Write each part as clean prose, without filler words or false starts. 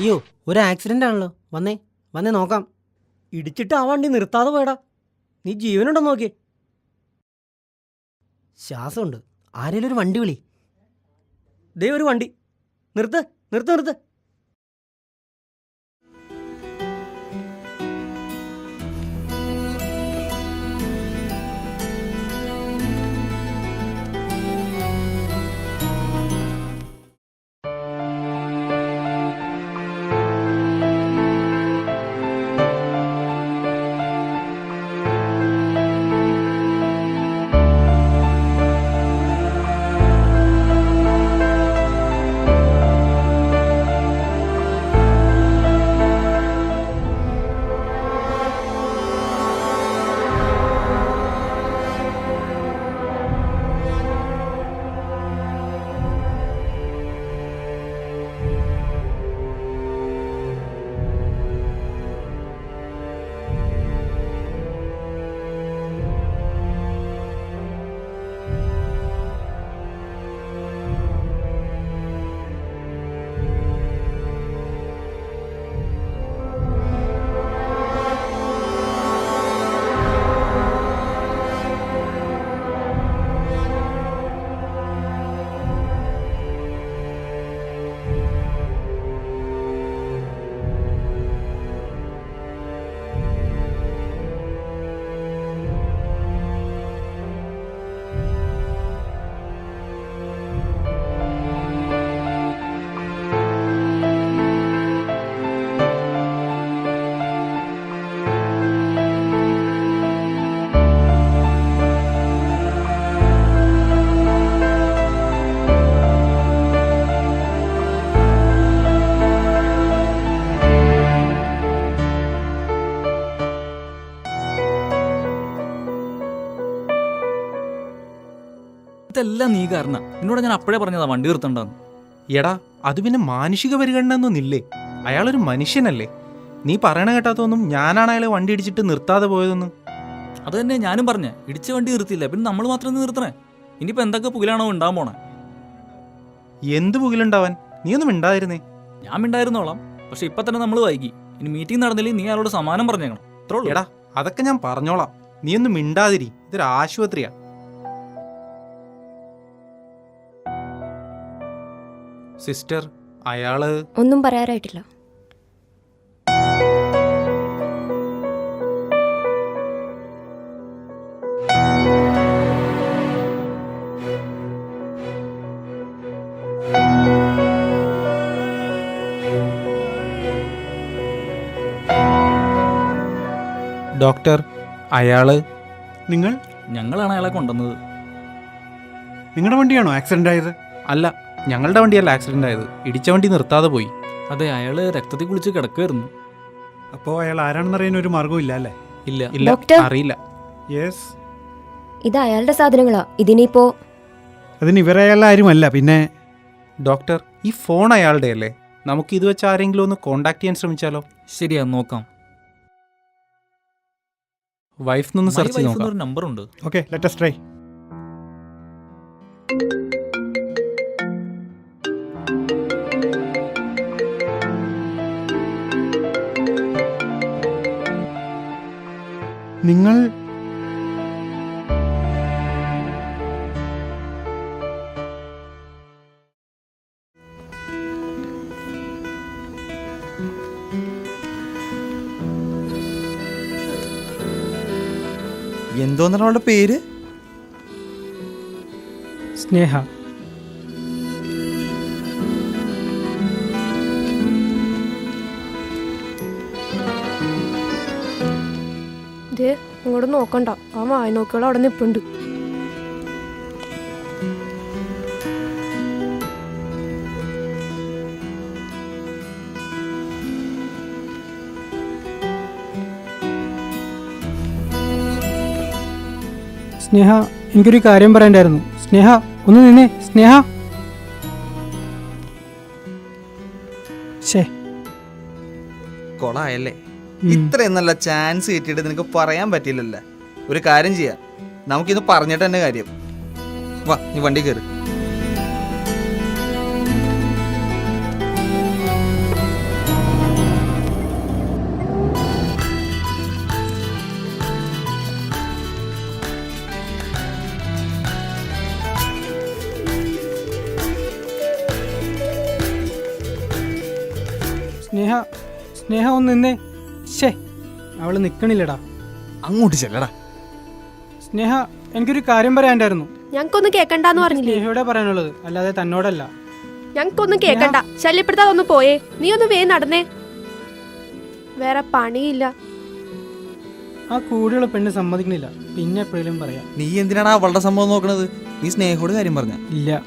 അയ്യോ, ഒരു ആക്സിഡന്റ് ആണല്ലോ. വന്നേ വന്നേ നോക്കാം. ഇടിച്ചിട്ട് ആ വണ്ടി നിർത്താതെ പോയടാ. നീ ജീവനുണ്ടോ നോക്കിയേ. ശ്വാസമുണ്ട്. ആരേലും ഒരു വണ്ടി വിളി. ദേ ഒരു വണ്ടി. നിർത്ത് നിർത്ത് നിർത്ത്. ഇതെല്ലാം നീ കാരണം. നിന്നോട് ഞാൻ അപ്പോഴേ പറഞ്ഞതാ വണ്ടി നിർത്തണ്ടെന്ന്. എടാ, അത് പിന്നെ മാനുഷിക പരിഗണന ഒന്നുമില്ലേ? അയാളൊരു മനുഷ്യനല്ലേ? നീ പറയണ കേട്ടാത്തൊന്നും ഞാനാണ് അയാളെ വണ്ടി ഇടിച്ചിട്ട് നിർത്താതെ പോയതൊന്നും. അത് തന്നെ ഞാനും പറഞ്ഞേ. ഇടിച്ച വണ്ടി നിർത്തിയില്ല, പിന്നെ നമ്മൾ മാത്രം നിർത്തണേ. ഇനിയിപ്പോ എന്തൊക്കെ പുകിലാണോ ഉണ്ടാവാൻ പോണേ? എന്ത് പുകിലുണ്ടാവാൻ? നീ ഒന്നും മിണ്ടായിരുന്നേ. ഞാൻ മിണ്ടായിരുന്നോളാം, പക്ഷെ ഇപ്പൊ തന്നെ നമ്മൾ വൈകി. ഇനി മീറ്റിംഗ് നടന്നില്ലെങ്കിൽ നീ അയാളോട് സമാനം പറഞ്ഞേക്കണം. അത്രേ ഉള്ളൂ. എടാ, അതൊക്കെ ഞാൻ പറഞ്ഞോളാം. നീ ഒന്നും മിണ്ടാതിരി. ഇതൊരു ആശുപത്രിയാ. സിസ്റ്റർ, അയാള് ഒന്നും പറയാറായിട്ടില്ല. ഡോക്ടർ, അയാള് ഞങ്ങളാണ് അയാളെ കൊണ്ടുവന്നത്. നിങ്ങളുടെ വണ്ടിയാണോ ആക്സിഡന്റ് ആയത്? അല്ല, ഞങ്ങളുടെ വണ്ടിയല്ല ആക്സിഡന്റ് ആയത്. ഇടിച്ച വണ്ടി നിർത്താതെ പോയി. അതെ, അയാള് രക്തത്തിൽ കുളിച്ച് കിടക്കുമായിരുന്നു. അപ്പോൾ അയാൾ ആരാണെന്നറിയാൻ ഒരു മാർഗവും ഇല്ല അല്ലേ? ഇല്ല. ഇല്ല, ഡോക്ടർ? അറിയില്ല. യെസ്, ഇത് അയാളുടെ സാധനങ്ങളാ. ഇതിനിപ്പോ അതിന് ഇവരയാളുടെ ആരുമല്ല. പിന്നെ ഡോക്ടർ, ഈ ഫോൺ അയാളുടെ അല്ലേ? നമുക്ക് ഇത് വെച്ച് ആരെങ്കിലും ഒന്ന് കോണ്ടാക്ട് ചെയ്യാൻ ശ്രമിച്ചാലോ? ശരിയാ, നോക്കാം. വൈഫിനൊന്ന് സെർച്ച് ചെയ്ത് നോക്കാം. ഒരു നമ്പർ ഉണ്ട്. Okay, let us try. നിങ്ങൾ എന്തോന്നാണ് അവളുടെ പേര്? സ്നേഹ. ഇങ്ങോട്ട് നോക്കണ്ട. ആ വായ നോക്കിയോളം അവിടെ നിപ്പുണ്ട്. സ്നേഹ, എനിക്കൊരു കാര്യം പറയണ്ടായിരുന്നു. സ്നേഹ, ഒന്ന് നിന്നേ. സ്നേഹ, ശേ, കൊളായല്ലേ? ഇത്രയും നല്ല ചാൻസ് കിട്ടിയിട്ട് നിനക്ക് പറയാൻ പറ്റില്ലല്ലോ. ഒരു കാര്യം ചെയ്യാം, നമുക്കിന്ന് പറഞ്ഞിട്ട് തന്നെ കാര്യം. വാ, നീ വണ്ടി കയറി. സ്നേഹ സ്നേഹ ഒന്ന് നിന്നേ. ശേ, അവള് നിക്കണില്ലടാ. അങ്ങോട്ട് ചെല്ലടാ. സ്നേഹ, എനിക്കൊരു കാര്യം പറയാണ്ടായിരുന്നു. ഞങ്ങൾക്കൊന്നും കേക്കണ്ടെന്ന് പറഞ്ഞില്ലേ? സ്നേഹയോടെ പറയാനുള്ളത്, അല്ലാതെ തന്നോടല്ല. ഞങ്ങൾക്കൊന്നും കേക്കണ്ട. ശല്യപ്പെടുത്താതെ ഒന്ന് പോയേ. നീ ഒന്ന് വേ നടന്നേ. വേറെ പണിയില്ല. ആ കൂടെയുള്ള പെണ്ണ് സമ്മതിക്കണില്ല. പിന്നെ എപ്പോഴേലും പറയാം. നീ എന്തിനാണ് അവളുടെ സംഭവം നോക്കണത്? നീ സ്നേഹയോട് കാര്യം പറഞ്ഞ? ഇല്ല.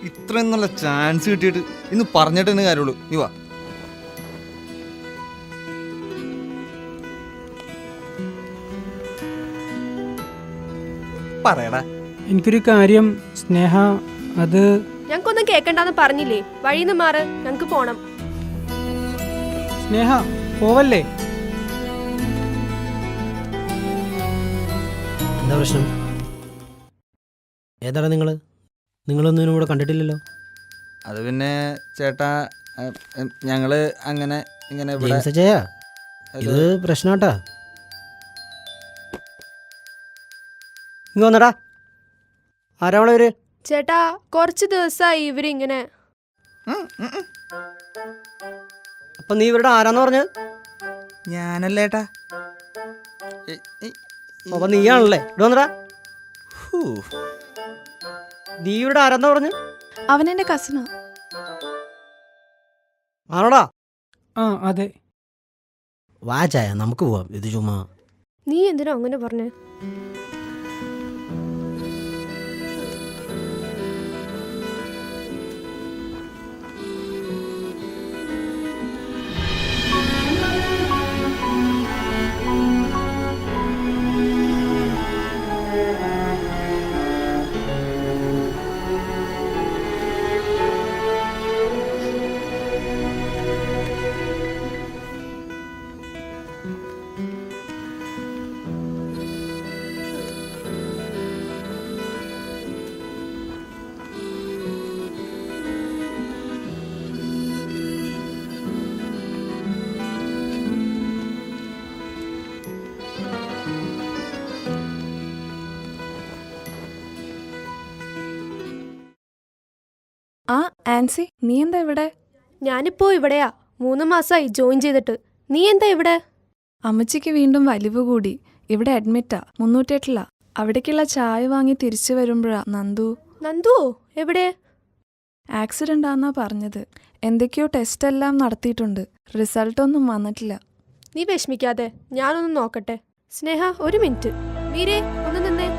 ഇത്രയും നല്ല ചാൻസ് കിട്ടിയിട്ട് ഇന്ന് പറഞ്ഞിട്ട് തന്നെ കാര്യമുള്ളൂ. നീ വാ. പറയടാ. എനിക്കൊരു കാര്യം സ്നേഹ, അത് ഞങ്ങൾക്കൊന്നും കേക്കണ്ടെന്ന് പറഞ്ഞില്ലേ? വഴിന്ന് മാറ്, ഞങ്ങക്ക് പോണം. സ്നേഹ പോവല്ലേ. എന്താ പ്രശ്നം? ഏതാണ് നിങ്ങളൊന്നും ഇവിടെ കണ്ടിട്ടില്ലല്ലോ. അത് പിന്നെ ചേട്ടാ, ഞങ്ങള് അങ്ങനെ ഇങ്ങനെ ഇവിടെ ജെയിംസ് അജയ, ഇത് പ്രശ്നമാട്ടാ. ഇങ്ങ് വന്നടാ. ആരാവളെ ഇവര്? ചേട്ടാ, കുറച്ച് ദിവസമായി ഇവരിങ്ങനെ. അപ്പൊ നീ ഇവരുടെ ആരാന്ന് പറഞ്ഞ്? ഞാനല്ലേട്ടാ. അപ്പൊ നീയാണല്ലേ. ഇവിടെ വന്നടാ. നീ ഇവരുടെ ആരാന്നാ പറഞ്ഞ്? അവനെന്റെ കസിനാ. ആണോടാ? ആ അതെ. വാ ചായ, നമുക്ക് പോവാം. ഇത് ചുമ്മാ. നീ എന്തിനാ അങ്ങനെ പറഞ്ഞേ? ആ ആൻസി, നീ എന്താ ഇവിടെ? ഞാനിപ്പോ ഇവിടെയാ. 3 മാസമായി ജോയിൻ ചെയ്തിട്ട്. നീ എന്താ ഇവിടെ? അമ്മച്ചിക്ക് വീണ്ടും വലിവ് കൂടി. ഇവിടെ അഡ്മിറ്റാ. 308 അവിടേക്കുള്ള ചായ വാങ്ങി തിരിച്ചു വരുമ്പോഴാ നന്ദുവോ? എവിടെ? ആക്സിഡന്റ് ആന്നാ പറഞ്ഞത്. എന്തൊക്കെയോ ടെസ്റ്റ് എല്ലാം നടത്തിയിട്ടുണ്ട്. റിസൾട്ടൊന്നും വന്നിട്ടില്ല. നീ വിഷമിക്കാതെ, ഞാനൊന്ന് നോക്കട്ടെ. സ്നേഹ, ഒരു മിനിറ്റ്. മീരേ, ഒന്ന് നിന്നേ.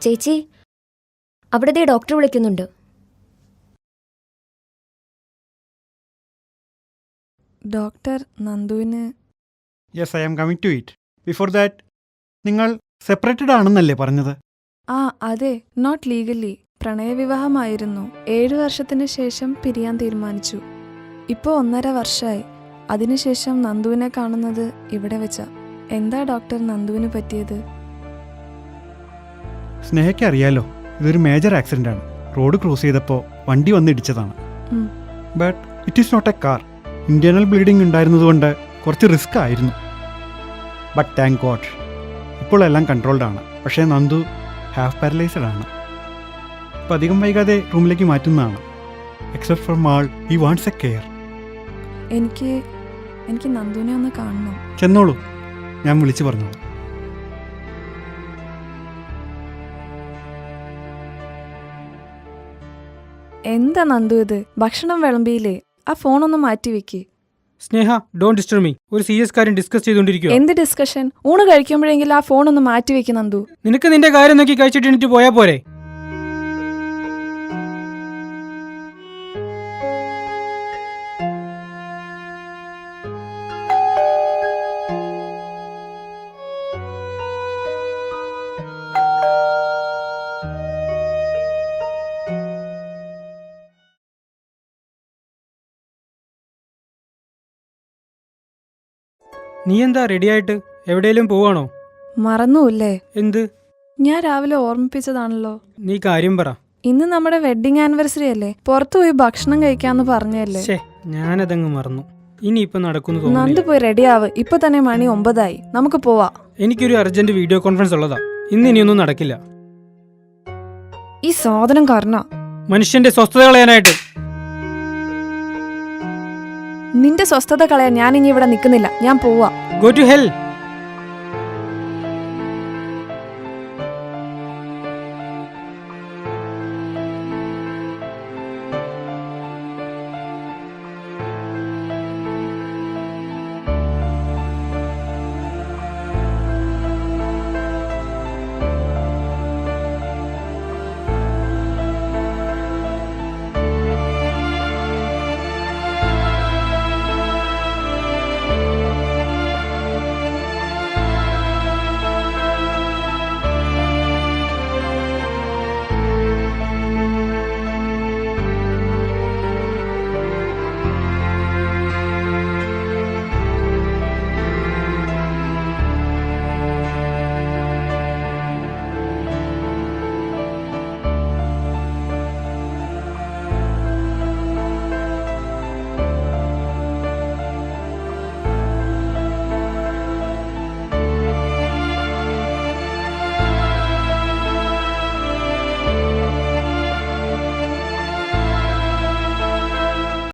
ചേച്ചി, അവിടുത്തെ ഡോക്ടർ വിളിക്കുന്നുണ്ട്. ഡോക്ടർ നന്ദുവിന് yes, I am coming to it. Before that, നിങ്ങൾ സെപ്പറേറ്റഡ് ആണെന്നല്ലേ പറഞ്ഞത്? ആ അതെ, നോട്ട് ലീഗലി. പ്രണയവിവാഹമായിരുന്നു. 7 വർഷത്തിന് ശേഷം പിരിയാൻ തീരുമാനിച്ചു. ഇപ്പോൾ 1.5 വർഷമായി. അതിനുശേഷം നന്ദുവിനെ കാണുന്നത് ഇവിടെ വെച്ചാ. എന്താ ഡോക്ടർ നന്ദുവിന് പറ്റിയത്? സ്നേഹയ്ക്ക് അറിയാലോ, ഇതൊരു മേജർ ആക്സിഡന്റ് ആണ്. റോഡ് ക്രോസ് ചെയ്തപ്പോൾ വണ്ടി വന്ന് ഇടിച്ചതാണ്. ഉം. But it is not a car. Internal bleeding ഉണ്ടായിരുന്നതുകൊണ്ട് കുറച്ച് റിസ്ക് ആയിരുന്നു. ബട്ട് താങ്ക് ഗോഡ്, ഇപ്പോൾ എല്ലാം കൺട്രോൾഡ് ആണ്. പക്ഷേ നന്ദു ഹാഫ് പാരലൈസ്ഡ് ആണ്. അപ്പം അധികം വൈകാതെ റൂമിലേക്ക് മാറ്റുന്നതാണ്. Except from all he wants a care. എനിക്ക് നന്ദുവിനെ ഒന്ന് കാണണം. ചെന്നോളൂ, ഞാൻ വിളിച്ചു പറഞ്ഞോളൂ. എന്താ നന്ദു ഇത്? ഭക്ഷണം വിളമ്പിയില്ലേ? ആ ഫോണൊന്ന് മാറ്റിവെക്ക്. സ്നേഹ, ഡോണ്ട് ഡിസ്റ്റർബ് മീ. ഒരു സീരിയസ് കാര്യം ഡിസ്കസ് ചെയ്തുകൊണ്ടിരിക്കുക. എന്ത് ഡിസ്കഷൻ? ഊണ് കഴിക്കുമ്പോഴെങ്കിലും ആ ഫോണൊന്ന് മാറ്റിവെക്ക് നന്ദു. നിനക്ക് നിന്റെ കാര്യം നോക്കി കഴിച്ചിട്ട് എണീറ്റ് പോയാ പോരെ? നീ എന്താ റെഡിയായിട്ട് എവിടെയെങ്കിലും പോവാണോ? മറന്നുല്ലേ? എന്ത്? ഞാൻ രാവിലെ ഓർമ്മിപ്പിച്ചതാണല്ലോ. നീ കാര്യം പറ. ഇന്ന് നമ്മുടെ വെഡിങ് ആനിവേഴ്സറി അല്ലേ? പുറത്തു പോയി ഭക്ഷണം കഴിക്കാന്ന് പറഞ്ഞല്ലേ? ശേ, ഞാനതങ്ങ് മറന്നു. ഇനിയിപ്പോ നടക്കുന്നു നന്ദു തോന്നുന്നില്ല. പോയി റെഡിയാവ്. ഇപ്പൊ തന്നെ മണി 9 നമുക്ക് പോവാ. എനിക്കൊരു അർജന്റ് വീഡിയോ കോൺഫറൻസ് ഉള്ളതാ. ഇന്ന് ഇനിയൊന്നും നടക്കില്ല. ഈ സാധനം കാരണം മനുഷ്യന്റെ സ്വസ്ഥത കളയാനായിട്ട്. നിന്റെ സ്വസ്ഥത കളയാൻ ഞാൻ ഇനി ഇവിടെ നിൽക്കുന്നില്ല. ഞാൻ പോവാ. Go to hell.